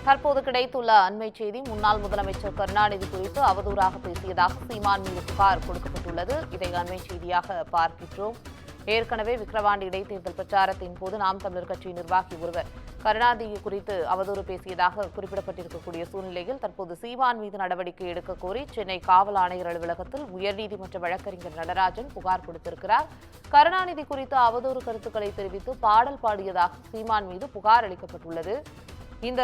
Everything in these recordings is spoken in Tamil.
தற்போது கிடைத்துள்ள அண்மை செய்தி, முன்னாள் முதலமைச்சர் கருணாநிதி குறித்து அவதூறாக பேசியதாக சீமான் மீது புகார் கொடுக்கப்பட்டுள்ளது. இதை அண்மை செய்தியாக பார்க்கின்றோம். ஏற்கனவே விக்கிரவாண்டி இடைத்தேர்தல் பிரச்சாரத்தின் போது நாம் தமிழர் கட்சி நிர்வாகி ஒருவர் கருணாநிதி குறித்து அவதூறு பேசியதாக குறிப்பிடப்பட்டிருக்கக்கூடிய சூழ்நிலையில் தற்போது சீமான் மீது நடவடிக்கை எடுக்க கோரி சென்னை காவல் ஆணையர் அலுவலகத்தில் உயர்நீதிமன்ற வழக்கறிஞர் நடராஜன் புகார் கொடுத்திருக்கிறார். கருணாநிதி குறித்து அவதூறு கருத்துக்களை தெரிவித்து பாடல் பாடியதாக சீமான் மீது புகார் அளிக்கப்பட்டுள்ளது. இந்த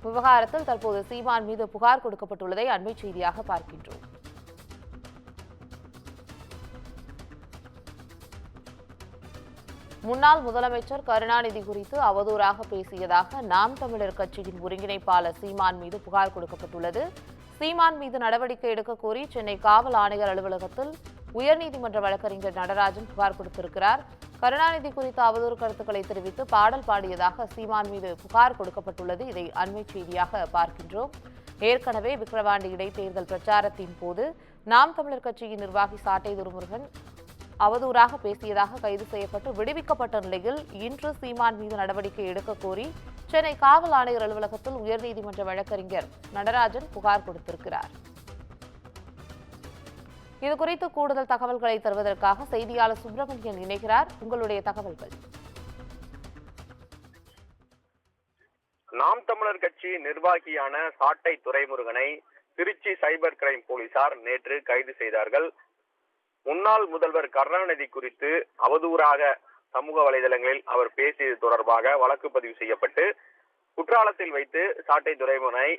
விவகாரத்தில் தற்போது சீமான் மீது புகார் கொடுக்கப்பட்டுள்ளதை அண்மை செய்தியாக பார்க்கின்றோம். முன்னாள் முதலமைச்சர் கருணாநிதி குறித்து அவதூறாக பேசியதாக நாம் தமிழர் கட்சியின் ஒருங்கிணைப்பாளர் சீமான் மீது புகார் கொடுக்கப்பட்டுள்ளது. சீமான் மீது நடவடிக்கை எடுக்க கோரி சென்னை காவல் ஆணையர் அலுவலகத்தில் உயர்நீதிமன்ற வழக்கறிஞர் நடராஜன் புகார் கொடுத்திருக்கிறார். கருணாநிதி குறித்த அவதூறு கருத்துக்களை தெரிவித்து பாடல் பாடியதாக சீமான் மீது புகார் கொடுக்கப்பட்டுள்ளது. இதை அண்மை செய்தியாக பார்க்கின்றோம். ஏற்கனவே விக்கிரவாண்டி இடைத்தேர்தல் பிரச்சாரத்தின் போது நாம் தமிழர் கட்சியின் நிர்வாகி சாட்டை துரைமுருகன் அவதூறாக பேசியதாக கைது செய்யப்பட்டு விடுவிக்கப்பட்ட நிலையில் இன்று சீமான் மீது நடவடிக்கை எடுக்க கோரி சென்னை காவல் ஆணையர் அலுவலகத்தில் உயர்நீதிமன்ற வழக்கறிஞர் நடராஜன் புகார் கொடுத்திருக்கிறார். இதுகுறித்து கூடுதல் தகவல்களை தருவதற்காக செய்தியாளர் சுப்பிரமணியன் இணைகிறார். உங்களுடைய தகவல்கள். நாம் தமிழர் கட்சி நிர்வாகியான சாட்டை துரைமுருகனை திருச்சி சைபர் கிரைம் போலீசார் நேற்று கைது செய்தார்கள். முன்னாள் முதல்வர் கருணாநிதி குறித்து அவதூறாக சமூக வலைதளங்களில் அவர் பேசியது தொடர்பாக வழக்கு பதிவு செய்யப்பட்டு குற்றாலத்தில் வைத்து சாட்டை துரைமுருகனை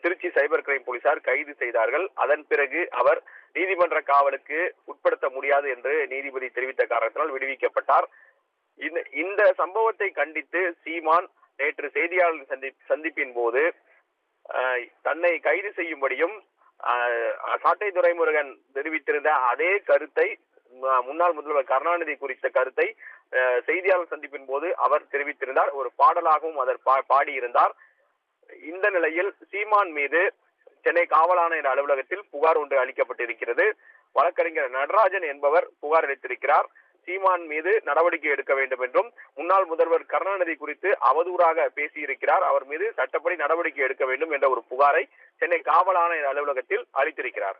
திருச்சி சைபர் கிரைம் போலீசார் கைது செய்தார்கள். அதன் பிறகு அவர் நீதிமன்ற காவலுக்கு உட்படுத்த முடியாது என்று நீதிபதி தெரிவித்த காரணத்தினால் விடுவிக்கப்பட்டார். இந்த சம்பவத்தை கண்டித்து சீமான் நேற்று செய்தியாளர் சந்திப்பின் போது தன்னை கைது செய்யும்படியும் சாட்டை துரைமுருகன் தெரிவித்திருந்த அதே கருத்தை, முன்னாள் முதல்வர் கருணாநிதி குறித்த கருத்தை செய்தியாளர் சந்திப்பின் போது அவர் தெரிவித்திருந்தார். ஒரு பாடலாகவும் அவர் பாடியிருந்தார். இந்த நிலையில் சீமான் மீது சென்னை காவல் ஆணையர் அலுவலகத்தில் புகார் ஒன்று அளிக்கப்பட்டிருக்கிறது. வழக்கறிஞர் நடராஜன் என்பவர் புகார் அளித்திருக்கிறார். சீமான் மீது நடவடிக்கை எடுக்க வேண்டும் என்றும், முன்னாள் முதல்வர் கருணாநிதி குறித்து அவதூறாக பேசியிருக்கிறார், அவர் மீது சட்டப்படி நடவடிக்கை எடுக்க வேண்டும் என்ற ஒரு புகாரை சென்னை காவல் ஆணையர் அலுவலகத்தில் அளித்திருக்கிறார்.